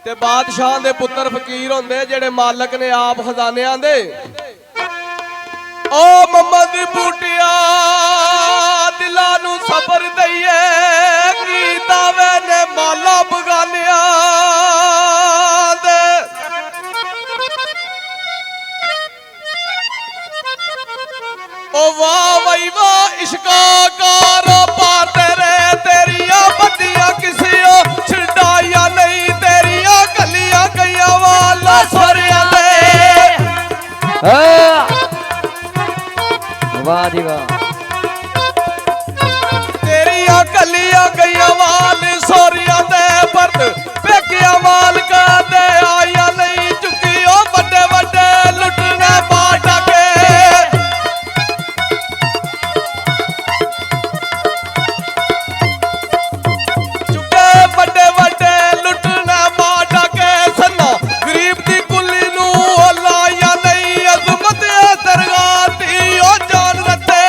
ते बादशाह दे पुत्र फकीर होंदे जेड़े मालक ने आप खजानियां दे। ओ मोहम्मद बूटिया दिलां नू सबर दईए कीता मैंने माला बगानिया दे। ओ वाह वही वाह इश्का कारोबार तेरे तेरिया बंदियां किसी छिड़ाइया नहीं तेरिया गलियां गईया वाला सरिया दे। वाह जी वाह तेरिया गलियां गईया वाल सोरिया दे परत पेकिया वाल का दे आया नहीं चुकी ओ बड़े बड़े लुटने बाटा के। चुके बड़े बड़े लुटने बाटा के सन्ना गरीब दी कुली नू लाया नहीं अजमत दरगाह दी ओ जान रते।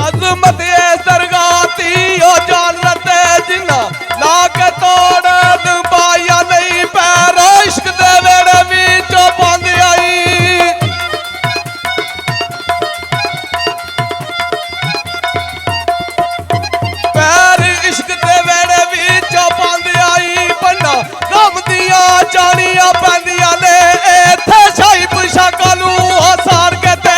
अजमत सरगाती ओ जानते जिन्ना ला के तोड़ पाया नहीं पैर इश्क दे वेड़े विचों पांदी आई। पैर इश्क दे वेड़े विचों पांदी आई बन्ना गम दियां चाणियां पैंदियां ने इत्थे शाही पोशाकां नू हसार के ते।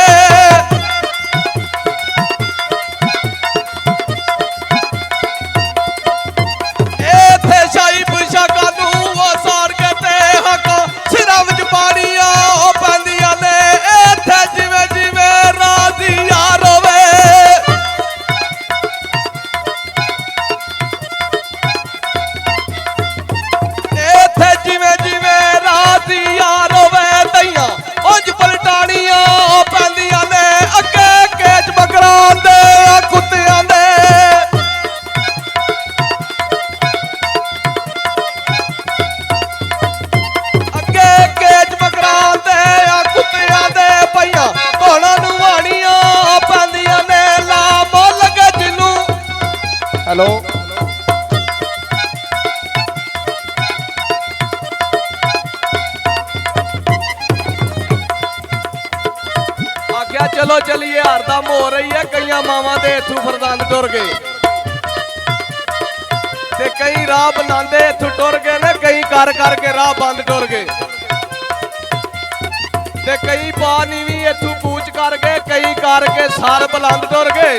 हेलो आख्या चलो चलिए हार दम हो रही है। कई मावां दे इथों फरदंद टुर गए ते कई राह बनांदे इथों टुर गए ने कई कर करके राह बंद टुर गए ते कई पा नीवी इथों कूच कर गए कई करके सार बुलंद टुर गए।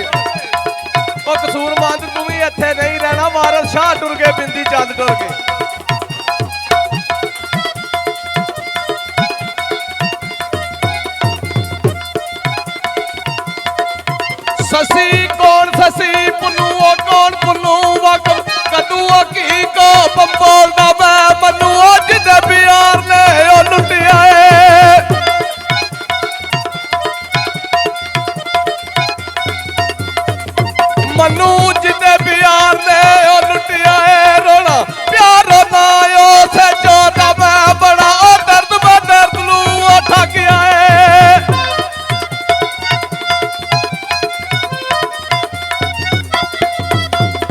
ओ कसूरमंद तू भी इत्थे नहीं रहना वारस शाह टुर गए बिंदी चंद टुर गए। ससी कौन ससी पुन्नू ओ कौन पुन्नू वक कदू की को बोलदा मैं मनु अज दे प्यार ने ओ लुटिया है। मनु जिदे प्यार ने ओ लुटिया है रोना प्यार ना ओ से जोदा मैं बड़ा ओ दर्द में दर्द लू उठा गया है।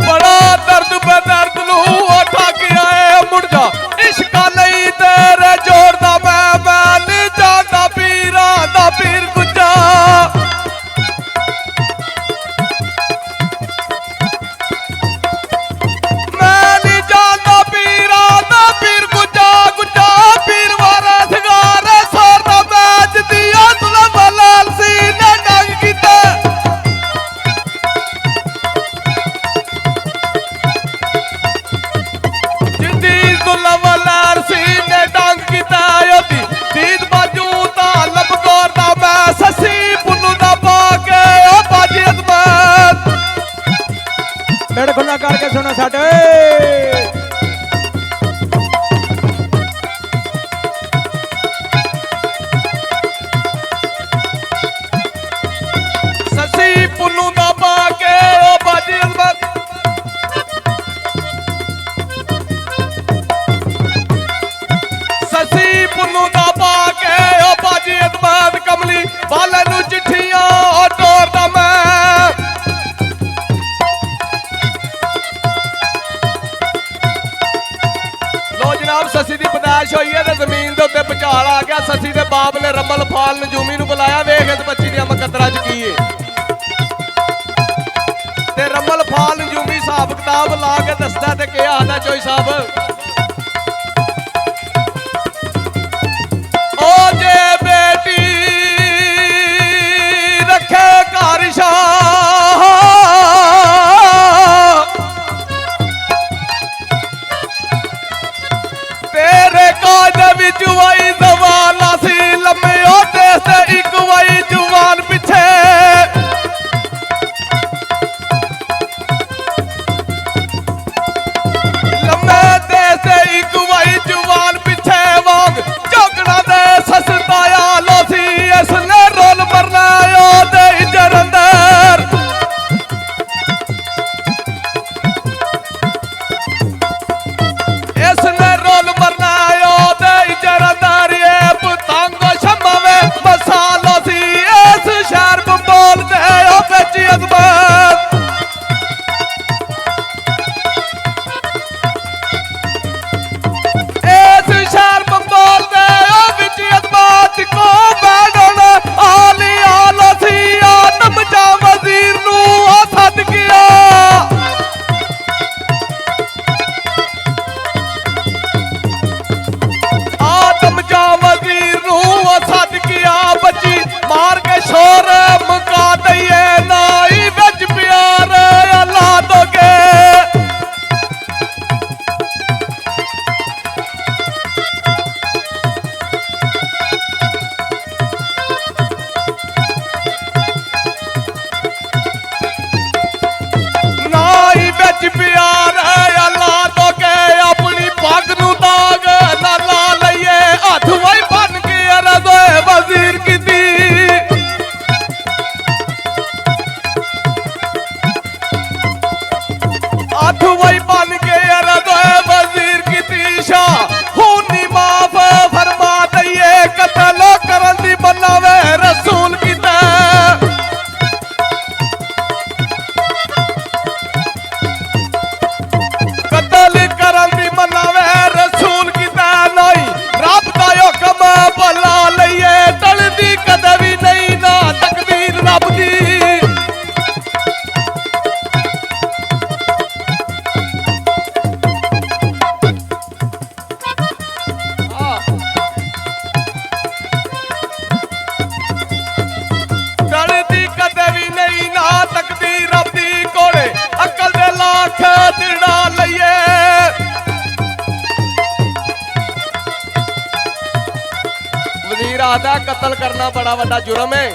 बड़ा दर्द में दर्द लू उठा गया है मुड़ जा इश्का नहीं तेरे जोड़दा मैं नहीं जाता पीरा दा पीर गुजा। खुला करके सुनो साडे ससी पुन्नू दा पाके ओ बाजी अजमत ससी पुन्नू दा पाके ओ बाजी अजमत कमली वाले नू चिट्ठियां ओ टोरदा मैं ਰਮਲ ਫਾਲ ਨਜੂਮੀ ਨੂੰ ਬੁਲਾਇਆ। ਵੇਖ ਇਸ ਬੱਚੀ ਦੀਆਂ ਮੁਕੱਦਰਾਂ ਚ ਕੀ ਏ। ਤੇ ਰਮਲ ਫਾਲ ਨਜੂਮੀ ਹਿਸਾਬ ਕਿਤਾਬ ਲਾ ਕੇ ਦੱਸਦਾ ਤੇ ਕੀ ਆਦਾ ਚੋਈ ਸਾਹਿਬ। ਉਹ ਜੇ ਬੇਟੀ ਰੱਖੇ ਘਰ ਸ਼ਾਹ ਤੇਰੇ ਕਾਜ ਵਿੱਚ ਵਾਈ ਜ਼ਵਾਲਾ ਸੀ ਲੰਮੇ ਉਹਦੇ ਤੇ ਇੱਕ ਵਾਈ ਜਵਾਨ ਪਿੱਛੇ ਲੰਮੇ ਦੇ ਸੇ ਇੱਕ ਵਾਈ ਜਵਾਨ ਪਿੱਛੇ ਵਾਂਗ ਝੋਕਣਾ ਦੇ ਸਸਤਾਇਆ ਲੋ ਸੀ ਇਸ ਨੇ ਰੋਲ ਮਰਨਾ ਉਹਦੇ ਜਰੰਦਰ ਇਸ ਨੇ ਰੋਲ ਮਰਨਾ ਉਹਦੇ ਜਰੰਦਰ ਇਹ ਪਤੰਗ ਸ਼ਮਵੇ ਮਸਾਲਾ ਸੀ ਇਸ ਸ਼ਹਿਰ ਬੋਲਦੇ ਉਹ ਵਿੱਚ ਅਜ਼ਮਤ ਇਸ ਸ਼ਹਿਰ ਬੋਲਦੇ ਉਹ ਵਿੱਚ ਅਜ਼ਮਤ ਕੋ ਬੈਠਣ ਆਲੀ ਆਲਾ ਸੀ ਆਦਮ ਜਾ ਵਜ਼ੀਰ ਨੂੰ ਉਹ ਸੱਦ ਗਿਆ। ਆਦਮ ਜਾ ਵਜ਼ੀਰ ਨੂੰ ਉਹ ਸੱਦ ਗਿਆ। ਬੱਚੀ ਮਾਰ ਕੇ ਸ਼ੋਰ ਮੁਕਾ ਦਈਏ ਨਾਈ ਵਿੱਚ ਪਿਆਰ ਅੱਲਾ ਦੋਗੇ। ਨਾਈ ਵਿੱਚ ਪਿਆਰ ਅੱਲਾ ਦੋਗੇ। ਆਪਣੀ ਪੱਗ ਨੂੰ ਦਾਗ ਨਾ ਲਾ ਲਈਏ ਹੱਥ ਵਾਈ ਬਨ ਕੇ ਅਰਜ਼ ਵਜ਼ੀਰ ਕੀਤੀ। ਹੱਥ ਵਾਈ ਬਨ ਕੇ ਅਰਜ਼ ਵਜ਼ੀਰ ਕੀਤੀ। ਸ਼ਾਹ ਖੂਨੀ ਮਾਫ ਫਰਮਾ ਦਈਏ ਕਤਲ ਕਰਨ ਦੀ ਬਨਾਵੇ ਰਸੂਲ ਕੀਤਾ। ਕਤਲ ਕਰਨ ਦੀ ਮਨਾਵੇ ਰਸੂਲ ਕੀਤਾ। ਨਹੀਂ ਰੱਬ ਦਾ ਹੁਕਮ ਬੁਲਾ ਲਈਏ ਟਲਦੀ ਕਦੇ ਵੀ ਨਹੀਂ ਨਾ ਤਕਦੀਰ ਰੱਬ ਦੀ। ਟਲਦੀ ਕਦੇ ਵੀ ਨਹੀਂ ਨਾ ਤਕਦੀਰ ਰੱਬ ਦੀ। ਕੋਲੇ ਅਕਲ ਦੇ ਲੱਖ ਦਿੜਾ ਲਈਏ। ਵਜ਼ੀਰ ਆਦਾ ਕਤਲ ਕਰਨਾ ਬੜਾ ਵੱਡਾ ਜੁਰਮ ਹੈ।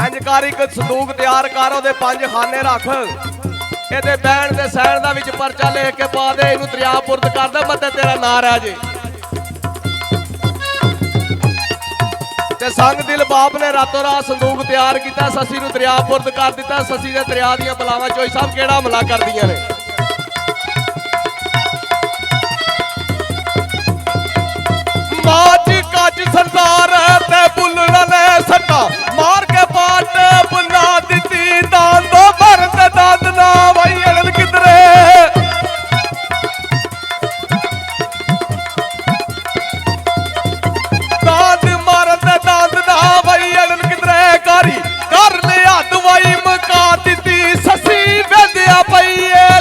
ਇੰਜ ਕਰ ਇੱਕ ਸੰਦੂਕ ਤਿਆਰ ਕਰ ਉਹਦੇ 5 ਖਾਨੇ ਰੱਖ ਇਹਦੇ ਬਹਿਣ ਦੇ ਸਹਿਣ ਦਾ ਵਿੱਚ ਪਰਚਾ ਲਿਖ ਕੇ ਪਾ ਦੇ। ਇਹਨੂੰ ਦਰਿਆਪੁਰਦ ਕਰ ਦੇ ਮੱਤੇ ਤੇਰਾ ਨਾਂ ਰਹਿ ਜੇ। ਤੇ ਸੰਗ ਦਿਲ ਬਾਪ ਨੇ ਰਾਤੋਂ ਰਾਤ ਸੰਦੂਕ ਤਿਆਰ ਕੀਤਾ। ਸੱਸੀ ਨੂੰ ਦਰਿਆਪੁਰਦ ਕਰ ਦਿੱਤਾ। ਸੱਸੀ ਦੇ ਦਰਿਆ ਦੀਆਂ ਬਲਾਵਾਂ ਚੋਈ ਸਾਹਿਬ ਕਿਹੜਾ ਹਮਲਾ ਕਰਦੀਆਂ ਨੇ। ਮਾਚ ਕੱਜ ਸੰਸਾਰ ਤੇ ਬੁੱਲਣ ਨੇ ਸੱਟਾ ਮਾਰ ਕੇ ਪਾਟ ਬਣਾ ਦਿੱਤੀ। ਦਾਂਦੋ ਭਰਨ ਤੇ ਦੰਦ ਨਾ ਵਈ ਅੜਨ ਕਿਧਰੇ। ਦਾਦ ਮਾਰਨ ਤੇ ਦੰਦ ਨਾ ਵਈ ਅੜਨ ਕਿਧਰੇ। ਕਾਰੀ ਕਰ ਲਿਆ ਦਵਾਈ ਮੁਕਾ ਦਿੱਤੀ। ਸੱਸੀ ਵੇਂਦਿਆ ਪਈ ਏ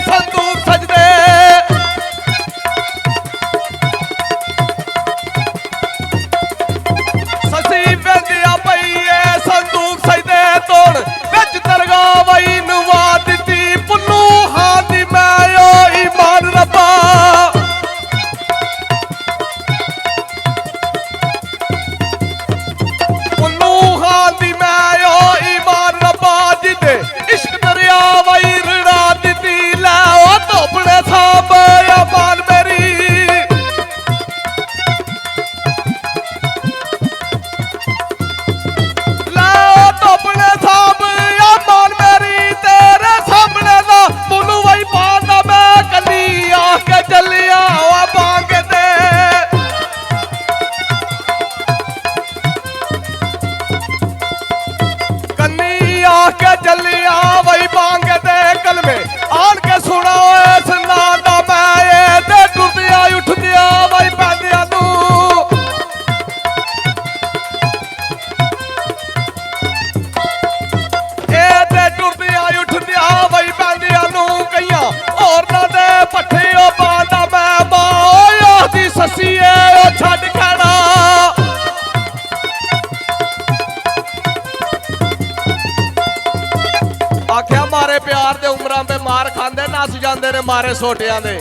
ਆਖਿਆ ਮਾਰੇ ਪਿਆਰ ਦੇ ਉਮਰਾਂ ਤੇ ਮਾਰ ਖਾਂਦੇ ਨੱਸ ਜਾਂਦੇ ਨੇ ਮਾਰੇ ਸੋਟਿਆਂ ਦੇ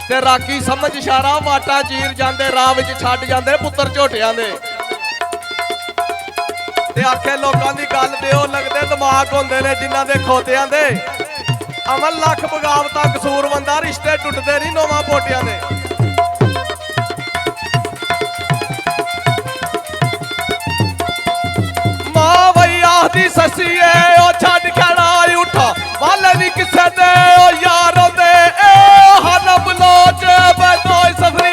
ਤੇ ਰਾਖੀ ਸਮਝ ਇਸ਼ਾਰਾ ਵਾਟਾਂ ਚੀਰ ਜਾਂਦੇ ਰਾਹ ਵਿੱਚ ਛੱਡ ਜਾਂਦੇ ਪੁੱਤਰ ਝੋਟਿਆਂ ਦੇ ਤੇ ਆਖੇ ਲੋਕਾਂ ਦੀ ਗੱਲ ਤੇ ਉਹ ਲੱਗਦੇ ਦਿਮਾਗ ਹੁੰਦੇ ਨੇ ਜਿਨ੍ਹਾਂ ਦੇ ਖੋਤਿਆਂ ਦੇ ਅਮਲ ਲੱਖ ਬਗਾਵਤਾਂ ਕਸੂਰਵੰਦਾ ਰਿਸ਼ਤੇ ਟੁੱਟਦੇ ਨਹੀਂ ਨੋਵਾਂ ਪੋਟਿਆਂ ਦੇ ਮਾਂ ਵਈ ਆਖਦੀ ਸੱਸੀਏ ਉਹ ਛੱਡ ਖੜਾ ਉਠਾ ਵਾਲੇ ਨਹੀਂ ਕਿਸੇ ਦੇ ਉਹ ਯਾਰ ਹੁੰਦੇ ਏ ਹਨ ਬਲੋਚ ਬਦੋਈ ਸਫਰੀ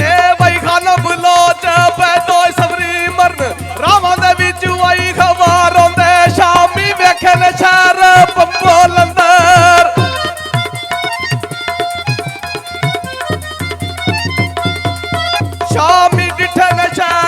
ਏ ਵਈ ਖਾਨ ਬਲੋਚ ਬਦੋਈ ਸਫਰੀ ਮਰਨ ਰਾਵਾਂ ਦੇ ਵਿੱਚ ਆਈ ਖਬਰ ਹੁੰਦੇ ਸ਼ਾਮੀ ਵੇਖੇ ਨੇ ਸ਼ਹਿਰ ਪੰਪੋ ਲੰਦਰ ਸ਼ਾਮੀ ਡਿਠੇ ਨੇ ਸ਼ਹਿਰ